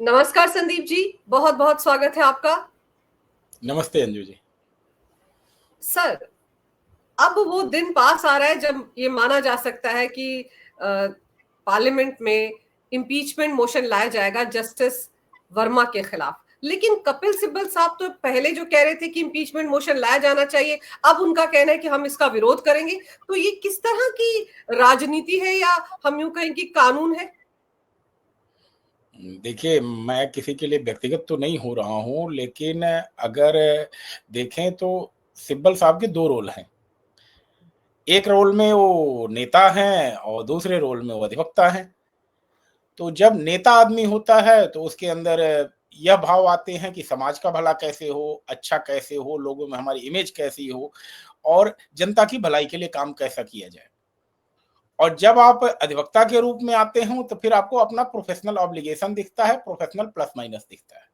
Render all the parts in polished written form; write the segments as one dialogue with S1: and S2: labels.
S1: नमस्कार संदीप जी, बहुत बहुत स्वागत है आपका।
S2: नमस्ते अंजू जी।
S1: सर, अब वो दिन पास आ रहा है जब ये माना जा सकता है कि पार्लियामेंट में इम्पीचमेंट मोशन लाया जाएगा जस्टिस वर्मा के खिलाफ। लेकिन कपिल सिब्बल साहब तो पहले जो कह रहे थे कि इम्पीचमेंट मोशन लाया जाना चाहिए, अब उनका कहना है कि हम इसका विरोध करेंगे। तो ये किस तरह की राजनीति है, या हम यूं कहें कि कानून है?
S2: देखिए, मैं किसी के लिए व्यक्तिगत तो नहीं हो रहा हूँ, लेकिन अगर देखें तो सिब्बल साहब के 2 रोल हैं। एक रोल में वो नेता हैं और दूसरे रोल में वो अधिवक्ता हैं। तो जब नेता आदमी होता है तो उसके अंदर यह भाव आते हैं कि समाज का भला कैसे हो, अच्छा कैसे हो, लोगों में हमारी इमेज कैसी हो और जनता की भलाई के लिए काम कैसा किया जाए। और जब आप अधिवक्ता के रूप में आते हो तो फिर आपको अपना प्रोफेशनल ऑब्लिगेशन दिखता है, प्रोफेशनल प्लस माइनस दिखता है।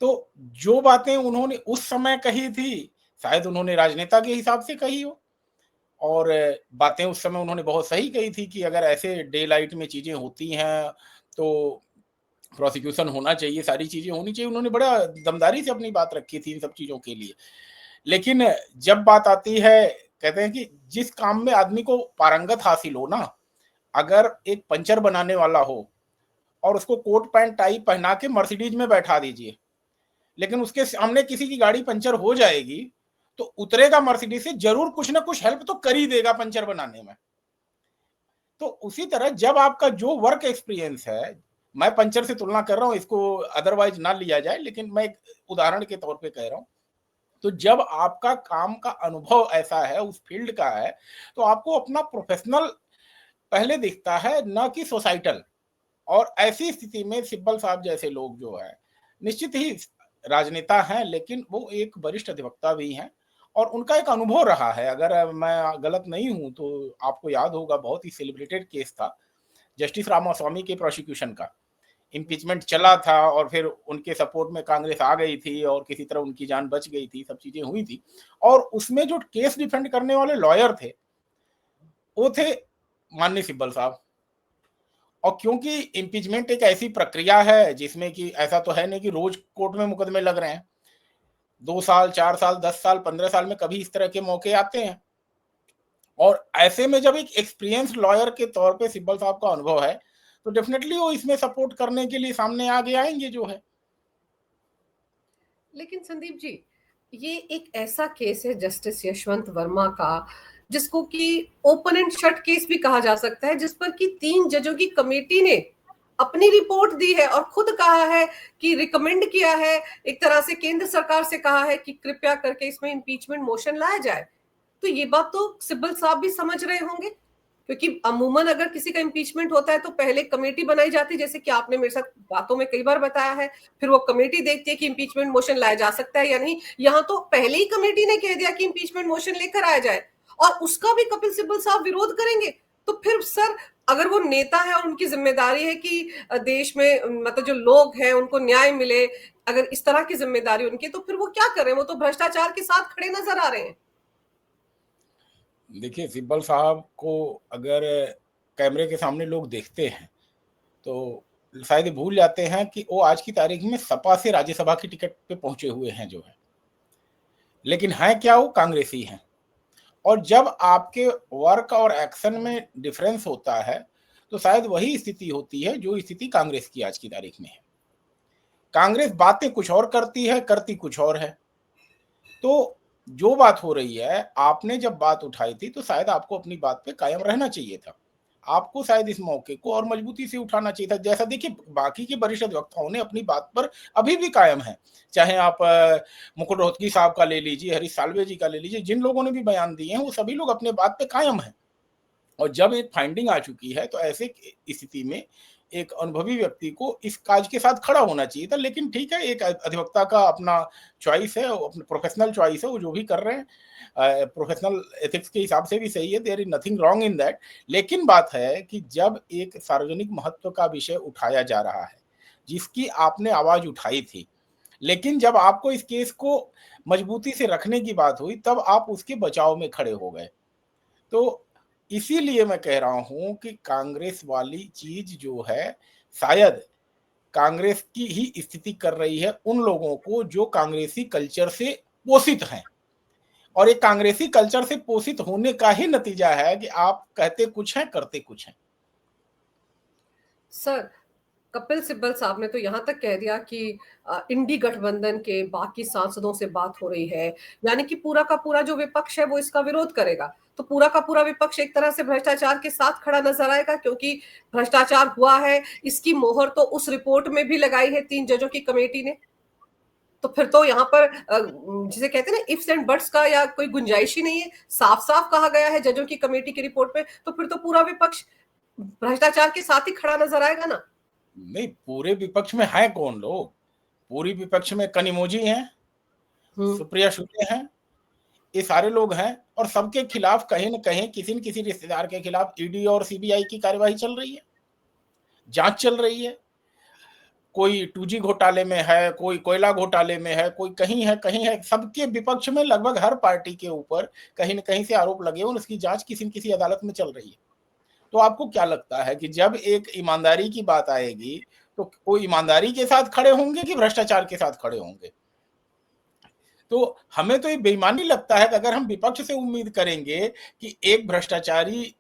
S2: तो जो बातें उन्होंने उस समय कही थी, शायद उन्होंने राजनेता के हिसाब से कही हो, और बातें उस समय उन्होंने बहुत सही कही थी कि अगर ऐसे डे लाइट में चीज़ें होती हैं, तो प्रोसिक्यूशन होना चाहिए, सारी चीज़ें होनी चाहिए। उन्होंने बड़ा दमदारी से अपनी बात रखी थी इन सब चीज़ों के लिए। लेकिन जब बात आती है, कहते हैं कि जिस काम में आदमी को पारंगत हासिल हो ना, अगर एक पंचर बनाने वाला हो और उसको कोट पैंट टाई पहना के मर्सिडीज में बैठा दीजिए, लेकिन उसके सामने किसी की गाड़ी पंचर हो जाएगी तो उतरेगा मर्सिडीज से, जरूर कुछ ना कुछ हेल्प तो कर ही देगा पंचर बनाने में। तो उसी तरह जब आपका जो वर्क एक्सपीरियंस है, मैं पंचर से तुलना कर रहा हूं, इसको अदरवाइज ना लिया जाए, लेकिन मैं एक उदाहरण के तौर पे कह रहा हूं। तो जब आपका काम का अनुभव ऐसा है, उस फील्ड का है, तो आपको अपना प्रोफेशनल पहले दिखता है, ना कि सोसाइटल। और ऐसी स्थिति में सिब्बल साहब जैसे लोग जो है, निश्चित ही राजनेता हैं, लेकिन वो एक वरिष्ठ अधिवक्ता भी हैं और उनका एक अनुभव रहा है। अगर मैं गलत नहीं हूं तो आपको याद होगा, बहुत ही सेलिब्रेटेड केस था जस्टिस रामास्वामी के प्रोसिक्यूशन का। इम्पीचमेंट चला था और फिर उनके सपोर्ट में कांग्रेस आ गई थी और किसी तरह उनकी जान बच गई थी, सब चीजें हुई थी। और उसमें जो केस डिफेंड करने वाले लॉयर थे, वो थे माननीय सिब्बल साहब। और क्योंकि इम्पीचमेंट एक ऐसी प्रक्रिया है जिसमें कि ऐसा तो है नहीं कि रोज कोर्ट में मुकदमे लग रहे हैं। 2 साल, 4 साल, 10 साल, 15 साल में कभी इस तरह के मौके आते हैं। और ऐसे में जब एक एक्सपीरियंस लॉयर के तौर पे सिब्बल साहब का अनुभव है, तो डेफिनेटली वो इसमें सपोर्ट करने के लिए सामने आगे आएंगे जो है।
S1: लेकिन संदीप जी, ये एक ऐसा केस है जस्टिस यशवंत वर्मा का, जिसको कि ओपन एंड शट केस भी कहा जा सकता है, जिस पर कि 3 जजों की कमेटी ने अपनी रिपोर्ट दी है और खुद कहा है कि रिकमेंड किया है, एक तरह से केंद्र सरकार से कहा है कि कृपया करके इसमें इम्पीचमेंट मोशन लाया जाए। तो ये बात तो सिब्बल साहब भी समझ रहे होंगे, क्योंकि अमूमन अगर किसी का इम्पीचमेंट होता है तो पहले कमेटी बनाई जाती है, जैसे कि आपने मेरे साथ बातों में कई बार बताया है। फिर वो कमेटी देखती है कि इम्पीचमेंट मोशन लाया जा सकता है या नहीं। यहाँ तो पहले ही कमेटी ने कह दिया कि इम्पीचमेंट मोशन लेकर आया जाए, और उसका भी कपिल सिब्बल साहब विरोध करेंगे। तो फिर सर, अगर वो नेता है और उनकी जिम्मेदारी है कि देश में मतलब जो लोग हैं उनको न्याय मिले, अगर इस तरह की जिम्मेदारी उनकी, तो फिर वो क्या कर रहे हैं? वो तो भ्रष्टाचार के साथ खड़े नजर आ रहे हैं।
S2: देखिए, सिब्बल साहब को अगर कैमरे के सामने लोग देखते हैं तो शायद ये भूल जाते हैं कि वो आज की तारीख में सपा से राज्यसभा की टिकट पे पहुंचे हुए हैं जो है, लेकिन हैं क्या, वो कांग्रेसी हैं। और जब आपके वर्क और एक्शन में डिफरेंस होता है, तो शायद वही स्थिति होती है जो स्थिति कांग्रेस की आज की तारीख में है। कांग्रेस बातें कुछ और करती है, करती कुछ और है। तो जो बात हो रही है, आपने जब बात उठाई थी तो शायद आपको अपनी बात पे कायम रहना चाहिए था। आपको शायद इस मौके को और मजबूती से उठाना चाहिए था। जैसा देखिए, बाकी के वरिष्ठ अधिवक्ताओं ने अपनी बात पर अभी भी कायम है। चाहे आप मुकुल रोहतगी साहब का ले लीजिए, हरीश साल्वे जी का ले लीजिए, जिन लोगों ने भी बयान दिए हैं वो सभी लोग अपने बात पे कायम हैं। और जब एक फाइंडिंग आ चुकी है तो ऐसे स्थिति में एक अनुभवी व्यक्ति को इस काज के साथ खड़ा होना चाहिए था। लेकिन ठीक है, एक अधिवक्ता का अपना चॉइस है, अपना प्रोफेशनल चॉइस है, वो जो भी कर रहे हैं प्रोफेशनल एथिक्स के हिसाब से भी सही है, there is nothing wrong in that. लेकिन बात है कि जब एक सार्वजनिक महत्व का विषय उठाया जा रहा है, जिसकी आपने आवाज उठाई थी, लेकिन जब आपको इस केस को मजबूती से रखने की बात हुई, तब आप उसके बचाव में खड़े हो गए। तो इसीलिए मैं कह रहा हूं कि कांग्रेस वाली चीज जो है, शायद कांग्रेस की ही स्थिति कर रही है उन लोगों को जो कांग्रेसी कल्चर से पोषित हैं, और एक कांग्रेसी कल्चर से पोषित होने का ही नतीजा है कि आप कहते कुछ हैं, करते कुछ हैं।
S1: सर, कपिल सिब्बल साहब ने तो यहाँ तक कह दिया कि इंडी गठबंधन के बाकी सांसदों से बात हो रही है, यानी कि पूरा का पूरा जो विपक्ष है वो इसका विरोध करेगा। तो पूरा का पूरा विपक्ष एक तरह से भ्रष्टाचार के साथ खड़ा नजर आएगा, क्योंकि भ्रष्टाचार हुआ है, इसकी मोहर तो उस रिपोर्ट में भी लगाई है 3 जजों की कमेटी ने। तो फिर तो यहाँ पर जिसे कहते हैं ना इफ्स एंड बट्स का या कोई गुंजाइश ही नहीं है, साफ साफ कहा गया है जजों की कमेटी की रिपोर्ट में। तो फिर तो पूरा विपक्ष भ्रष्टाचार के साथ ही खड़ा नजर आएगा ना।
S2: नहीं, पूरे विपक्ष में है कौन लोग? पूरी विपक्ष में कनिमोझी हैं, सुप्रिया शुक्ल हैं, ये सारे लोग हैं, और सबके खिलाफ कहीं न कहीं किसी न किसी रिश्तेदार के खिलाफ ईडी और सीबीआई की कार्यवाही चल रही है, जांच चल रही है। कोई 2G घोटाले में है, कोई कोयला घोटाले में है, कोई कहीं है, कहीं है। सबके विपक्ष में लगभग हर पार्टी के ऊपर कहीं न कहीं से आरोप लगे और उसकी जांच किसी न किसी अदालत में चल रही है। तो आपको क्या लगता है कि जब एक ईमानदारी की बात आएगी तो वो ईमानदारी के साथ खड़े होंगे कि भ्रष्टाचार के साथ खड़े होंगे? तो हमें तो ये बेईमानी लगता है कि अगर हम विपक्ष से उम्मीद करेंगे कि एक भ्रष्टाचारी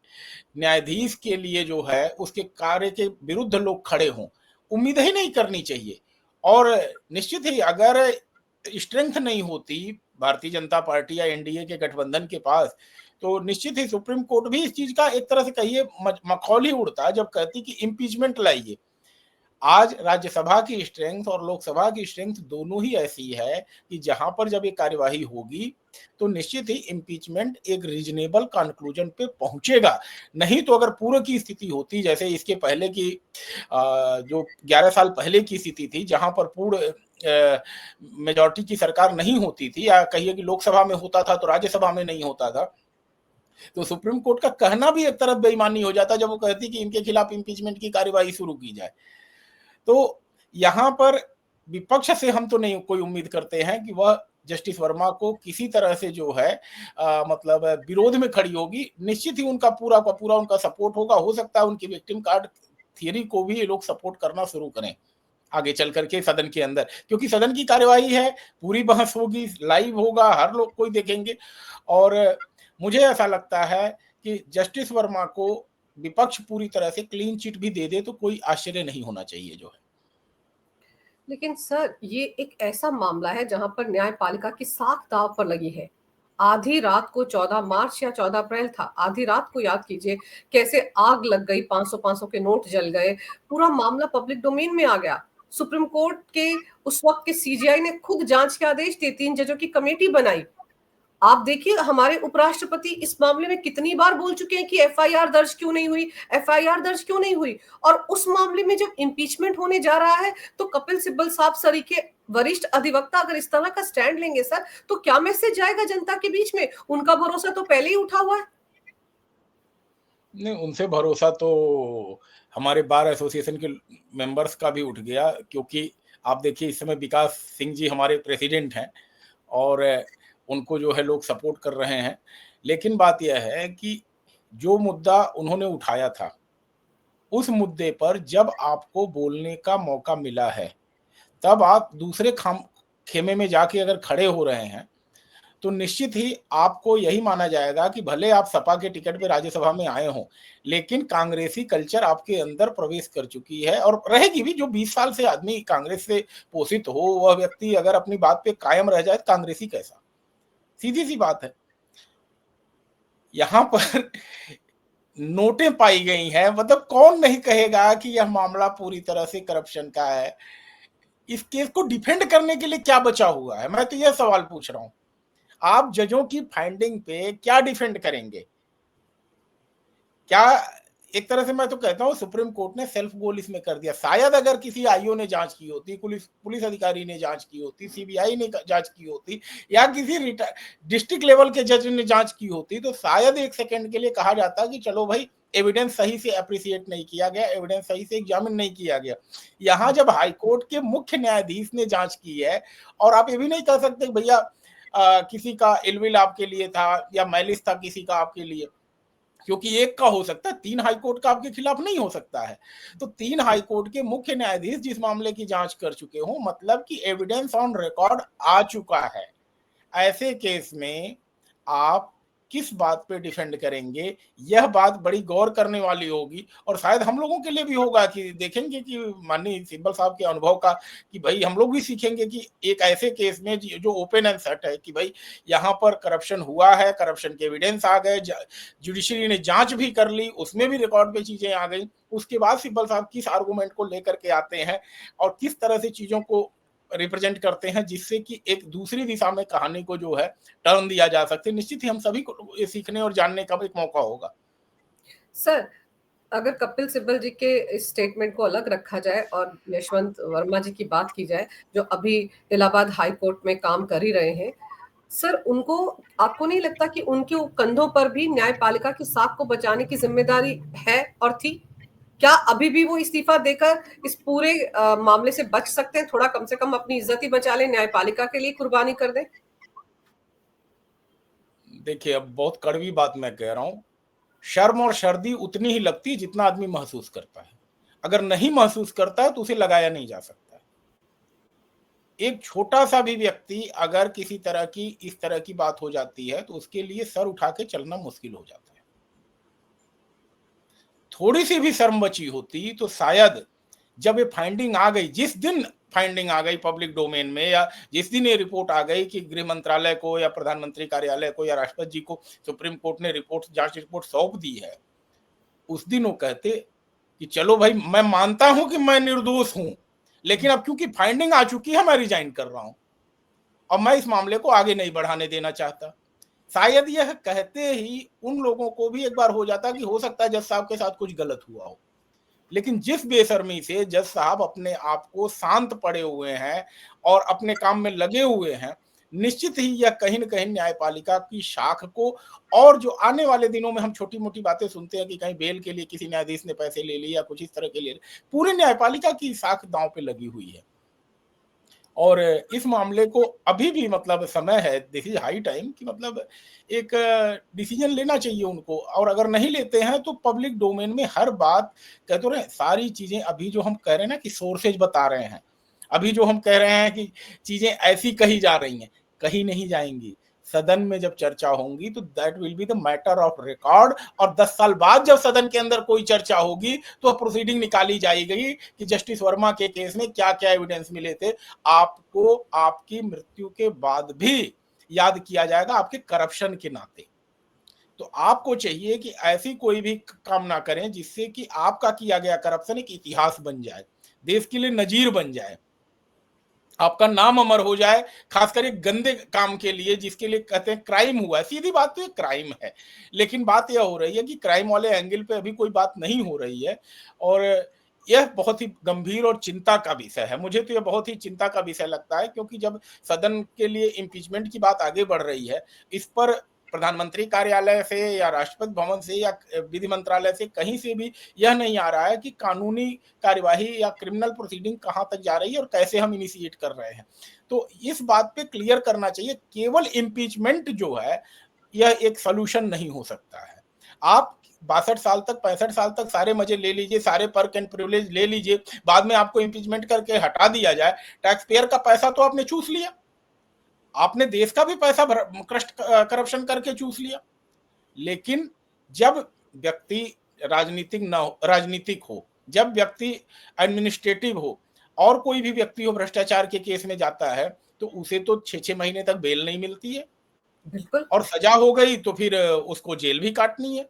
S2: न्यायाधीश के लिए जो है उसके कार्य के विरुद्ध लोग खड़े हों, उम्मीद ही नहीं करनी चाहिए। और निश्चित ही अगर स्ट्रेंथ नहीं होती भारतीय जनता पार्टी या एनडीए के गठबंधन के पास, तो निश्चित ही सुप्रीम कोर्ट भी इस चीज का एक तरह से कहिए मखौल ही उड़ता जब कहती कि इम्पीचमेंट लाइए। आज राज्यसभा की स्ट्रेंथ और लोकसभा की स्ट्रेंथ दोनों ही ऐसी है कि जहां पर जब ये कार्यवाही होगी तो निश्चित ही इम्पीचमेंट एक रीजनेबल कंक्लूजन पे पहुंचेगा। नहीं तो अगर पूर्व की स्थिति होती जैसे इसके पहले की जो 11 साल पहले की स्थिति थी जहां पर पूर्ण मेजॉरिटी की सरकार नहीं होती थी, या कहिए कि लोकसभा में होता था तो राज्यसभा में नहीं होता था, तो सुप्रीम कोर्ट का कहना भी एक तरफ बेईमानी हो जाता जब वो कहती कि इनके खिलाफ इम्पीचमेंट की कार्यवाही शुरू की जाए। तो यहां पर विपक्ष से हम तो नहीं कोई उम्मीद करते हैं कि वह जस्टिस वर्मा को किसी तरह से जो है मतलब विरोध में खड़ी होगी। निश्चित ही उनका पूरा का पूरा उनका सपोर्ट होगा। हो सकता है उनकी विक्टिम कार्ड थियरी को भी ये लोग सपोर्ट करना शुरू करें आगे चल करके सदन के अंदर, क्योंकि सदन की कार्यवाही है, पूरी बहस होगी, लाइव होगा, हर लोग कोई देखेंगे। और मुझे ऐसा लगता है कि जस्टिस वर्मा को विपक्ष पूरी तरह से क्लीन चिट भी दे दे तो कोई आश्चर्य नहीं होना चाहिए जो है।
S1: लेकिन सर, ये एक ऐसा मामला है जहां पर न्यायपालिका की साख दांव पर लगी है। आधी रात को 14 मार्च या 14 अप्रैल था, आधी रात को याद कीजिए कैसे आग लग गई, 500 के नोट जल गए, पूरा मामला पब्लिक डोमेन में आ गया। सुप्रीम कोर्ट के उस वक्त के सीजीआई ने खुद जांच के आदेश दिए, 3 जजों की कमेटी बनाई। आप देखिए हमारे उपराष्ट्रपति इस मामले में कितनी बार बोल चुके हैं कि एफआईआर दर्ज क्यों नहीं हुई, एफआईआर दर्ज क्यों नहीं हुई। और उस मामले में जब इंपीचमेंट होने जा रहा है तो कपिल सिब्बल साहब सरीखे वरिष्ठ अधिवक्ता अगर इस तरह का स्टैंड लेंगे सर, तो क्या मैसेज जाएगा जनता के बीच में? उनका भरोसा तो पहले ही उठा हुआ है।
S2: नहीं, उनसे भरोसा तो हमारे बार एसोसिएशन के मेंबर्स का भी उठ गया, क्योंकि आप देखिए इस समय विकास सिंह जी हमारे प्रेसिडेंट हैं और उनको जो है लोग सपोर्ट कर रहे हैं। लेकिन बात यह है कि जो मुद्दा उन्होंने उठाया था, उस मुद्दे पर जब आपको बोलने का मौका मिला है, तब आप दूसरे खेमे में जाके अगर खड़े हो रहे हैं, तो निश्चित ही आपको यही माना जाएगा कि भले आप सपा के टिकट पे राज्यसभा में आए हों, लेकिन कांग्रेसी कल्चर आपके अंदर प्रवेश कर चुकी है और रहेगी भी। जो 20 साल से आदमी कांग्रेस से पोषित हो, वह व्यक्ति अगर अपनी बात पे कायम रह जाए तो कांग्रेसी कैसा? सीधी सी बात है। यहां पर नोटें पाई गई हैं, मतलब कौन नहीं कहेगा कि यह मामला पूरी तरह से करप्शन का है। इस केस को डिफेंड करने के लिए क्या बचा हुआ है? मैं तो यह सवाल पूछ रहा हूं। आप जजों की फाइंडिंग पे क्या डिफेंड करेंगे? क्या एक तरह से मैं तो कहता हूं सुप्रीम कोर्ट ने सेल्फ गोल इसमें कर दिया। शायद अगर किसी आईओ ने जांच की होती, पुलिस अधिकारी ने जांच की होती, सीबीआई ने जांच की होती, या किसी डिस्ट्रिक्ट लेवल के जज ने जांच की होती, तो शायद एक सेकंड के लिए कहा जाता कि चलो भाई, एविडेंस सही से अप्रिशिएट नहीं किया गया, एविडेंस सही से एग्जामिन नहीं किया गया। यहां जब हाईकोर्ट के मुख्य न्यायाधीश ने जांच की है, और आप ये भी नहीं कह सकते भैया किसी का इलविल आपके लिए था या मैलिस था किसी का आपके लिए, क्योंकि एक का हो सकता है, 3 हाई कोर्ट का आपके खिलाफ नहीं हो सकता है। तो 3 हाई कोर्ट के मुख्य न्यायाधीश जिस मामले की जांच कर चुके हों, मतलब कि एविडेंस ऑन रिकॉर्ड आ चुका है। ऐसे केस में आप किस बात पे डिफेंड करेंगे, यह बात बड़ी गौर करने वाली होगी, और शायद हम लोगों के लिए भी होगा कि देखेंगे कि माननीय सिब्बल साहब के अनुभव का, कि भाई हम लोग भी सीखेंगे कि एक ऐसे केस में जो ओपन एंड शट है कि भाई यहाँ पर करप्शन हुआ है, करप्शन के एविडेंस आ गए, जुडिशरी ने जांच भी कर ली, उसमें भी रिकॉर्ड पे चीजें आ गई, उसके बाद सिब्बल साहब किस आर्गूमेंट को लेकर के आते हैं और किस तरह से चीजों को रिप्रेजेंट करते हैं, जिससे कि एक दूसरी दिशा में कहानी को जो है टर्न दिया जा सकते। निश्चित ही हम सभी को ये सीखने और जानने का भी एक मौका होगा।
S1: सर, अगर कपिल सिब्बल जी के इस स्टेटमेंट को अलग रखा जाए और यशवंत वर्मा जी की बात की जाए, जो अभी इलाहाबाद हाई कोर्ट में काम कर ही रहे हैं, सर उनको, आपको नहीं लगता कि उनके कंधों पर भी न्यायपालिका की साख को बचाने की जिम्मेदारी है और थी? क्या अभी भी वो इस्तीफा देकर इस पूरे मामले से बच सकते हैं? थोड़ा कम से कम अपनी इज्जत ही बचा लें, न्यायपालिका के लिए कुर्बानी कर दें।
S2: देखिए, अब बहुत कड़वी बात मैं कह रहा हूं, शर्म और सर्दी उतनी ही लगती है जितना आदमी महसूस करता है। अगर नहीं महसूस करता है तो उसे लगाया नहीं जा सकता। एक छोटा सा भी व्यक्ति अगर किसी तरह की इस तरह की बात हो जाती है तो उसके लिए सर उठा के चलना मुश्किल हो जाता है। थोड़ी सी भी शर्म बची होती तो शायद जब ये फाइंडिंग आ गई, जिस दिन फाइंडिंग आ गई पब्लिक डोमेन में, या जिस दिन ये रिपोर्ट आ गई कि गृह मंत्रालय को या प्रधानमंत्री कार्यालय को या राष्ट्रपति जी को सुप्रीम कोर्ट ने रिपोर्ट, जांच रिपोर्ट सौंप दी है, उस दिन वो कहते कि चलो भाई मैं मानता हूं कि मैं निर्दोष हूं, लेकिन अब क्योंकि फाइंडिंग आ चुकी है मैं रिजाइन कर रहा हूं और मैं इस मामले को आगे नहीं बढ़ाने देना चाहता। शायद यह कहते ही उन लोगों को भी एक बार हो जाता कि हो सकता है जज साहब के साथ कुछ गलत हुआ हो। लेकिन जिस बेशर्मी से जज साहब अपने आप को शांत पड़े हुए हैं और अपने काम में लगे हुए हैं, निश्चित ही यह कहीं न कहीं न्यायपालिका की शाख को, और जो आने वाले दिनों में हम छोटी-मोटी बातें सुनते हैं कि कहीं बेल के लिए किसी न्यायाधीश ने पैसे ले लिए या कुछ इस तरह के लिए, पूरी न्यायपालिका की शाख दांव पे लगी हुई है। और इस मामले को अभी भी मतलब समय है, दिस इज हाई टाइम कि मतलब एक डिसीजन लेना चाहिए उनको, और अगर नहीं लेते हैं तो पब्लिक डोमेन में हर बात कह तो रहे, सारी चीजें अभी जो हम कह रहे हैं ना कि सोर्सेज बता रहे हैं, अभी जो हम कह रहे हैं कि चीजें ऐसी कही जा रही हैं, कहीं नहीं जाएंगी। सदन में जब चर्चा होंगी तो that will be the matter of record, और 10 साल बाद जब सदन के अंदर कोई चर्चा होगी तो प्रोसीडिंग निकाली जाएगी कि जस्टिस वर्मा के केस में क्या क्या एविडेंस मिले थे। आपको आपकी मृत्यु के बाद भी याद किया जाएगा आपके करप्शन के नाते। तो आपको चाहिए कि ऐसी कोई भी काम ना करें जिससे कि आपका किया गया करप्शन एक इतिहास बन जाए, देश के लिए नजीर बन जाए, आपका नाम अमर हो जाए, खासकर एक गंदे काम के लिए जिसके लिए कहते हैं क्राइम हुआ है। सीधी बात तो ये क्राइम है, लेकिन बात यह हो रही है कि क्राइम वाले एंगल पे अभी कोई बात नहीं हो रही है, और यह बहुत ही गंभीर और चिंता का विषय है। मुझे तो यह बहुत ही चिंता का विषय लगता है, क्योंकि जब सदन के लिए इम्पीचमेंट की बात आगे बढ़ रही है, इस पर प्रधानमंत्री कार्यालय से या राष्ट्रपति भवन से या विधि मंत्रालय से कहीं से भी यह नहीं आ रहा है कि कानूनी कार्यवाही या क्रिमिनल प्रोसीडिंग कहां तक जा रही है और कैसे हम इनिशिएट कर रहे हैं। तो इस बात पे क्लियर करना चाहिए। केवल इम्पीचमेंट जो है यह एक सोल्यूशन नहीं हो सकता है। आप 62 साल तक 65 साल तक सारे मजे ले लीजिए, सारे पर्क एंड प्रिविलेज ले लीजिए, बाद में आपको इम्पीचमेंट करके हटा दिया जाए, टैक्स पेयर का पैसा तो आपने चूस लिया, आपने देश का भी पैसा करप्शन करके चूस लिया। लेकिन जब व्यक्ति राजनीतिक हो, जब व्यक्ति एडमिनिस्ट्रेटिव हो, और कोई भी व्यक्ति हो भ्रष्टाचार के केस में जाता है, तो उसे तो 6-6 महीने तक बेल नहीं मिलती है,
S1: बिल्कुल।
S2: और सजा हो गई तो फिर उसको जेल भी काटनी है।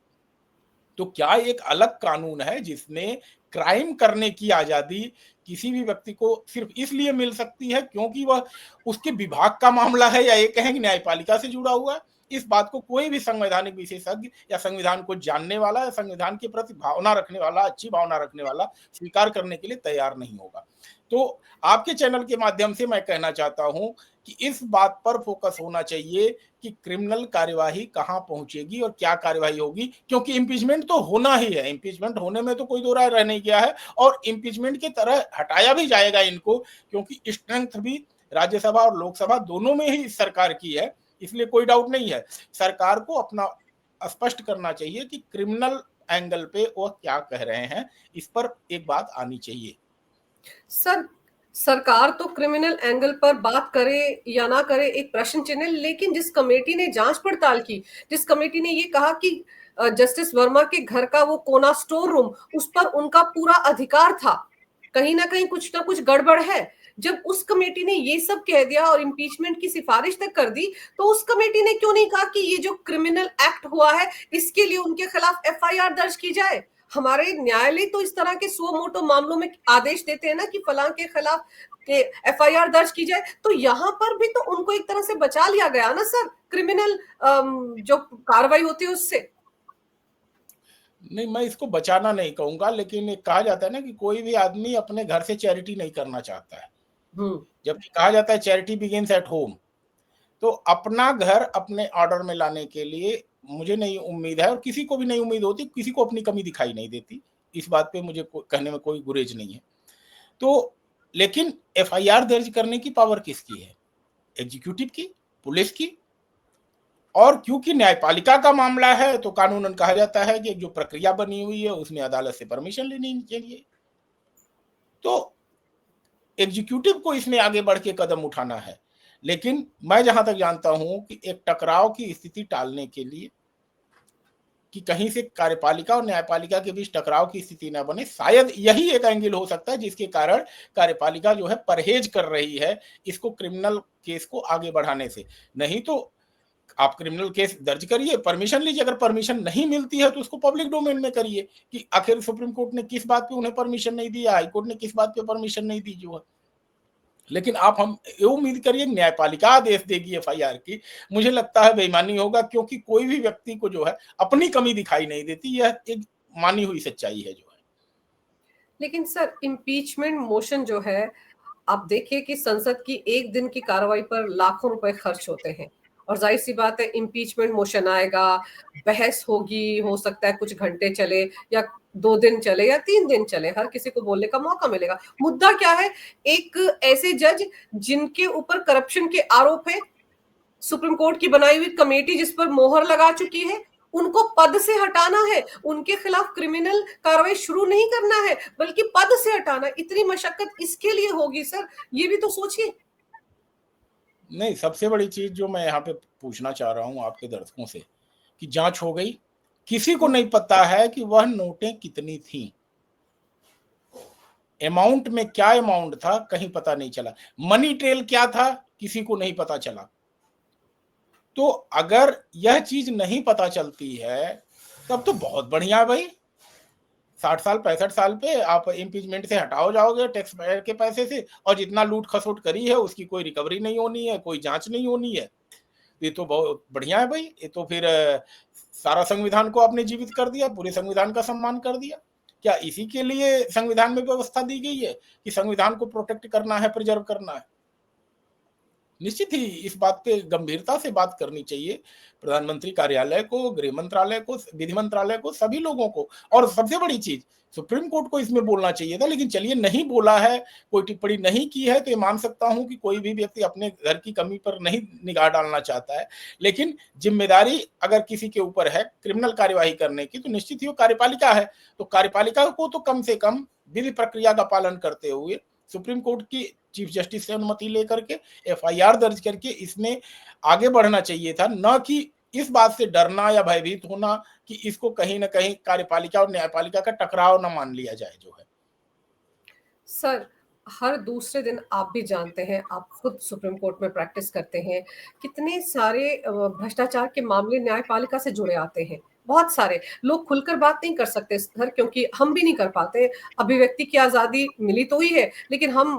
S2: तो क्या एक अलग कानून है जिसमें क्राइम करने की आजादी किसी भी व्यक्ति को सिर्फ इसलिए मिल सकती है क्योंकि वह उसके विभाग का मामला है, या ये कहें कि न्यायपालिका से जुड़ा हुआ है? इस बात को कोई भी संवैधानिक विशेषज्ञ या संविधान को जानने वाला या संविधान के प्रति भावना रखने वाला, अच्छी भावना रखने वाला स्वीकार करने के लिए तैयार नहीं होगा। तो आपके चैनल के माध्यम से मैं कहना चाहता हूं कि इस बात पर फोकस होना चाहिए कि क्रिमिनल कार्यवाही कहां पहुंचेगी और क्या कार्यवाही होगी, क्योंकि इम्पीचमेंट तो होना ही है, इम्पीचमेंट होने में तो कोई दो राय रह नहीं गया है, और इम्पीचमेंट की तरह हटाया भी जाएगा इनको, क्योंकि स्ट्रेंथ भी राज्यसभा और लोकसभा दोनों में ही इस सरकार की है, इसलिए कोई डाउट नहीं है। सरकार को अपना स्पष्ट करना चाहिए कि क्रिमिनल एंगल पे वो क्या कह रहे हैं, इस पर एक बात आनी चाहिए।
S1: सर, सरकार तो क्रिमिनल एंगल पर बात करे या ना करे एक प्रश्न चिन्ह है, लेकिन जिस कमेटी ने जांच पड़ताल की, जिस कमेटी ने ये कहा कि जस्टिस वर्मा के घर का वो कोना स्टोर रूम, उस पर उनका पूरा अधिकार था, कहीं ना कहीं कुछ ना कुछ गड़बड़ है। जब उस कमेटी ने ये सब कह दिया और इम्पीचमेंट की सिफारिश तक कर दी, तो उस कमेटी ने क्यों नहीं कहा कि ये जो क्रिमिनल एक्ट हुआ है इसके लिए उनके खिलाफ एफआईआर दर्ज की जाए? हमारे न्यायालय तो इस तरह के सुओ मोटो मामलों में आदेश देते हैं ना कि फलां के खिलाफ के एफआईआर दर्ज की जाए, तो यहाँ पर भी तो उनको एक तरह से बचा लिया गया ना सर, क्रिमिनल जो कार्रवाई होती है उससे।
S2: नहीं, मैं इसको बचाना नहीं कहूंगा, लेकिन एक कहा जाता है ना कि कोई भी आदमी अपने घर से चैरिटी नहीं करना चाहता है, जबकि कहा जाता है चैरिटी बिगिंस एट होम। तो अपना घर अपने ऑर्डर में लाने के लिए मुझे नहीं उम्मीद है, और किसी को भी नहीं उम्मीद होती, किसी को अपनी कमी दिखाई नहीं देती, इस बात पे मुझे कहने में कोई गुरेज नहीं है। तो लेकिन एफआईआर दर्ज करने की पावर किसकी है? एग्जीक्यूटिव की, पुलिस की। और क्योंकि न्यायपालिका का मामला है तो कानूनन कहा जाता है कि जो प्रक्रिया बनी हुई है उसमें अदालत से परमिशन लेनी चाहिए। तो एग्जीक्यूटिव को इसमें आगे बढ़ के कदम उठाना है। लेकिन मैं जहां तक जानता हूं कि एक टकराव की स्थिति टालने के लिए, कि कहीं से कार्यपालिका और न्यायपालिका के बीच टकराव की स्थिति न बने, शायद यही एक एंगल हो सकता है जिसके कारण कार्यपालिका जो है परहेज कर रही है इसको क्रिमिनल केस को आगे बढ़ाने से। नहीं तो आप क्रिमिनल केस दर्ज करिए, परमिशन लीजिए, अगर परमिशन नहीं मिलती है तो उसको पब्लिक डोमेन में करिए कि आखिर सुप्रीम कोर्ट ने किस बात पे उन्हें परमिशन नहीं दिया, हाई कोर्ट ने किस बात पे परमिशन नहीं दी जो है। लेकिन आप हम ये उम्मीद करिए न्यायपालिका आदेश देगी एफआईआर की, मुझे लगता है बेईमानी होगा, क्योंकि कोई भी व्यक्ति को जो है अपनी कमी दिखाई नहीं देती, यह एक मानी हुई सच्चाई है जो है।
S1: लेकिन सर, इम्पीचमेंट मोशन जो है, आप देखिए कि संसद की एक दिन की कार्रवाई पर लाखों रुपए खर्च होते हैं, और जाहिर सी बात है इम्पीचमेंट मोशन आएगा, बहस होगी, हो सकता है कुछ घंटे चले या 2 दिन चले या 3 दिन चले, हर किसी को बोलने का मौका मिलेगा। मुद्दा क्या है? एक ऐसे जज जिनके ऊपर करप्शन के आरोप है, सुप्रीम कोर्ट की बनाई हुई कमेटी जिस पर मोहर लगा चुकी है, उनको पद से हटाना है, उनके खिलाफ क्रिमिनल कार्रवाई शुरू नहीं करना है, बल्कि पद से हटाना। इतनी मशक्कत इसके लिए होगी सर, ये भी तो सोचिए।
S2: नहीं, सबसे बड़ी चीज जो मैं यहाँ पे पूछना चाह रहा हूँ आपके दर्शकों से, कि जांच हो गई, किसी को नहीं पता है कि वह नोटें कितनी थी, अमाउंट में क्या अमाउंट था कहीं पता नहीं चला, मनी ट्रेल क्या था किसी को नहीं पता चला। तो अगर यह चीज नहीं पता चलती है तब तो बहुत बढ़िया भाई, 60 साल 65 साल पे आप इम्पीचमेंट से हटाओ जाओगे टैक्स पेयर के पैसे से, और जितना लूट खसोट करी है उसकी कोई रिकवरी नहीं होनी है, कोई जांच नहीं होनी है। ये तो बहुत बढ़िया है भाई, ये तो फिर सारा संविधान को आपने जीवित कर दिया, पूरे संविधान का सम्मान कर दिया। क्या इसी के लिए संविधान में व्यवस्था दी गई है कि संविधान को प्रोटेक्ट करना है, प्रिजर्व करना है? निश्चित ही इस बात पे गंभीरता से बात करनी चाहिए प्रधानमंत्री कार्यालय को, गृह मंत्रालय को, विधि मंत्रालय को, सभी लोगों को। और सबसे बड़ी चीज, सुप्रीम कोर्ट को इसमें बोलना चाहिए था, लेकिन चलिए नहीं बोला है, कोई टिप्पणी नहीं की है, तो ये मान सकता हूं कि कोई भी व्यक्ति अपने घर की कमी पर नहीं निगाह डालना चाहता है। लेकिन जिम्मेदारी अगर किसी के ऊपर है क्रिमिनल कार्यवाही करने की, तो निश्चित ही वो कार्यपालिका है। तो कार्यपालिका को तो कम से कम विधि प्रक्रिया का पालन करते हुए सुप्रीम कोर्ट की चीफ जस्टिस से अनुमति लेकर के एफआईआर दर्ज करके इसमें आगे बढ़ना चाहिए था, न कि इस बात से डरना या भयभीत होना कि इसको कहीं ना कहीं कार्यपालिका और न्यायपालिका का टकराव न मान लिया जाए जो है।
S1: सर, हर दूसरे दिन आप भी जानते हैं, आप खुद सुप्रीम कोर्ट में प्रैक्टिस करते हैं, कितने सारे भ्रष्टाचार के मामले न्यायपालिका से जुड़े आते हैं। बहुत सारे लोग खुलकर बात नहीं कर सकते सर, क्योंकि हम भी नहीं कर पाते। अभिव्यक्ति की आजादी मिली तो ही है, लेकिन हम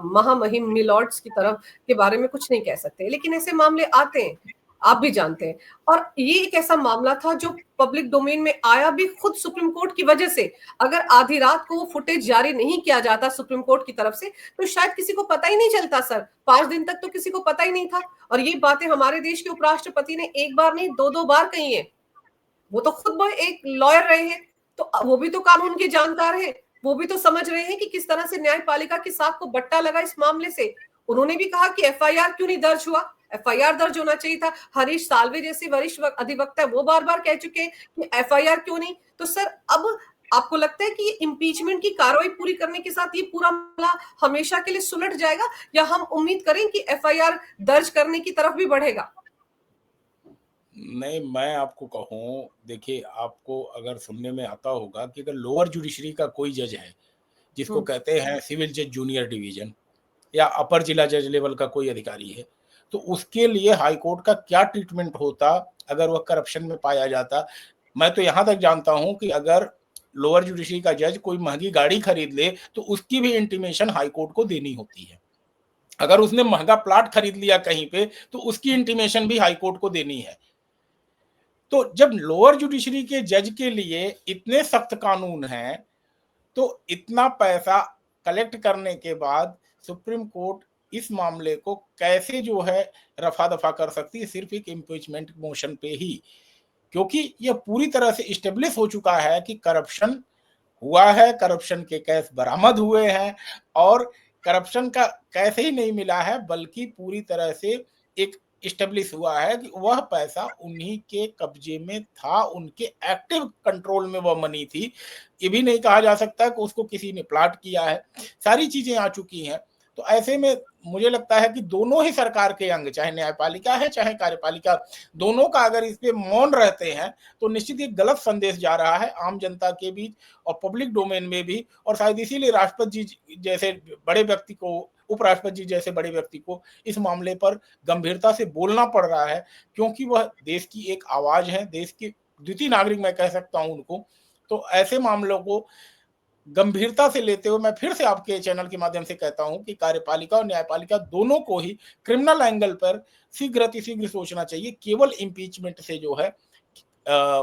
S1: महामहिम मिलॉर्ड्स की तरफ के बारे में कुछ नहीं कह सकते। लेकिन ऐसे मामले आते हैं, आप भी जानते हैं। और ये एक ऐसा मामला था जो पब्लिक डोमेन में आया भी खुद सुप्रीम कोर्ट की वजह से। अगर आधी रात को वो फुटेज जारी नहीं किया जाता सुप्रीम कोर्ट की तरफ से, तो शायद किसी को पता ही नहीं चलता सर। 5 दिन तक तो किसी को पता ही नहीं था। और ये बातें हमारे देश के उपराष्ट्रपति ने एक बार नहीं 2-2 बार कही है। वो तो खुद एक लॉयर रहे हैं, तो वो भी तो कानून के जानकार हैं, वो भी तो समझ रहे हैं कि किस तरह से न्यायपालिका के साथ को बट्टा लगा इस मामले से। उन्होंने भी कहा कि एफआईआर क्यों नहीं दर्ज हुआ, एफआईआर दर्ज होना चाहिए था। हरीश साल्वे जैसे वरिष्ठ अधिवक्ता है वो बार बार कह चुके हैं कि एफआईआर क्यों नहीं। तो सर अब आपको लगता है कि इम्पीचमेंट की कार्रवाई पूरी करने के साथ ये पूरा मामला हमेशा के लिए सुलझ जाएगा, या हम उम्मीद करें कि एफआईआर दर्ज करने की तरफ भी बढ़ेगा?
S2: नहीं, मैं आपको कहूँ, देखिए आपको अगर सुनने में आता होगा कि अगर लोअर जुडिशरी का कोई जज है, जिसको कहते हैं सिविल जज जूनियर डिवीजन या अपर जिला जज लेवल का कोई अधिकारी है, तो उसके लिए हाई कोर्ट का क्या ट्रीटमेंट होता अगर वह करप्शन में पाया जाता। मैं तो यहाँ तक जानता हूँ कि अगर लोअर जुडिशरी का जज कोई महंगी गाड़ी खरीद ले तो उसकी भी इंटीमेशन हाई कोर्ट को देनी होती है। अगर उसने महंगा प्लाट खरीद लिया कहीं पे तो उसकी इंटीमेशन भी हाई कोर्ट को देनी है। तो जब लोअर जुडिशरी के जज के लिए इतने सख्त कानून हैं, तो इतना पैसा कलेक्ट करने के बाद सुप्रीम कोर्ट इस मामले को कैसे जो है रफा दफा कर सकती है, सिर्फ एक इम्पीचमेंट मोशन पे ही, क्योंकि यह पूरी तरह से इस्टेब्लिश हो चुका है कि करप्शन हुआ है, करप्शन के केस बरामद हुए हैं, और करप्शन का कैसे ही नहीं मिला है बल्कि पूरी तरह से एक इस्टेब्लिश हुआ है कि वह पैसा उन्हीं के कब्जे में था, उनके एक्टिव कंट्रोल में वह मनी थी। ये भी नहीं कहा जा सकता कि उसको किसी ने प्लाट किया है। सारी चीजें आ चुकी हैं। तो ऐसे में मुझे लगता है कि दोनों ही सरकार के अंग, चाहे न्यायपालिका है चाहे कार्यपालिका, दोनों का अगर इस पे मौन रहते हैं तो निश्चित एक गलत संदेश जा रहा है आम जनता के बीच और पब्लिक डोमेन में भी। और शायद इसीलिए राष्ट्रपति जी जैसे बड़े व्यक्ति को, उपराष्ट्रपति जी जैसे बड़े व्यक्ति को इस मामले पर गंभीरता से बोलना पड़ रहा है, क्योंकि वह देश की एक आवाज है, देश के द्वितीय नागरिक मैं कह सकता हूं उनको। तो ऐसे मामलों को गंभीरता से लेते हुए मैं फिर से आपके चैनल के माध्यम से कहता हूं कि कार्यपालिका और न्यायपालिका दोनों को ही क्रिमिनल एंगल पर शीघ्र अतिशीघ्र सोचना चाहिए। केवल इम्पीचमेंट से जो है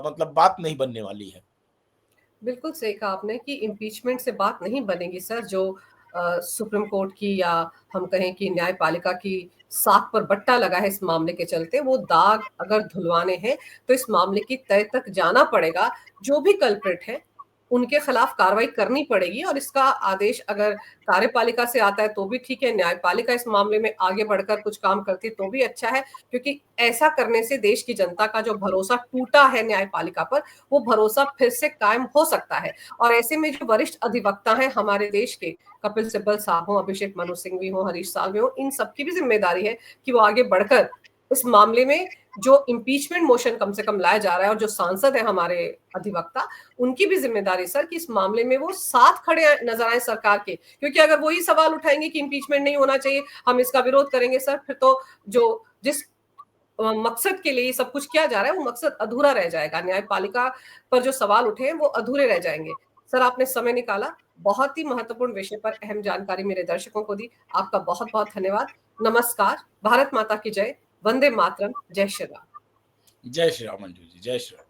S2: मतलब बात नहीं बनने वाली है।
S1: बिल्कुल सही कहा आपने कि इम्पीचमेंट से बात नहीं बनेगी सर। जो सुप्रीम कोर्ट की या हम कहें कि न्यायपालिका की साख पर बट्टा लगा है इस मामले के चलते, वो दाग अगर धुलवाने हैं तो इस मामले की तह तक जाना पड़ेगा। जो भी कल्प्रिट है उनके खिलाफ कार्रवाई करनी पड़ेगी, और इसका आदेश अगर कार्यपालिका से आता है तो भी ठीक है, न्यायपालिका इस मामले में आगे बढ़कर कुछ काम करती है तो भी अच्छा है, क्योंकि ऐसा करने से देश की जनता का जो भरोसा टूटा है न्यायपालिका पर, वो भरोसा फिर से कायम हो सकता है। और ऐसे में जो वरिष्ठ अधिवक्ता हैं हमारे देश के, कपिल सिब्बल साहब हो, अभिषेक मनु सिंघवी हो, हरीश साल्वे हो, इन सबकी भी जिम्मेदारी है कि वो आगे बढ़कर इस मामले में जो इम्पीचमेंट मोशन कम से कम लाया जा रहा है, और जो सांसद है हमारे अधिवक्ता, उनकी भी जिम्मेदारी सर कि इस मामले में वो साथ खड़े नजर आए सरकार के। क्योंकि अगर वही सवाल उठाएंगे कि इम्पीचमेंट नहीं होना चाहिए, हम इसका विरोध करेंगे सर, फिर तो जो जिस मकसद के लिए सब कुछ किया जा रहा है वो मकसद अधूरा रह जाएगा। न्यायपालिका पर जो सवाल उठे हैं वो अधूरे रह जाएंगे। सर आपने समय निकाला, बहुत ही महत्वपूर्ण विषय पर अहम जानकारी मेरे दर्शकों को दी, आपका बहुत बहुत धन्यवाद। नमस्कार, भारत माता की जय, वंदे मातरम, जय श्री राम।
S2: जय श्री राम मंजू जी, जय श्री राम।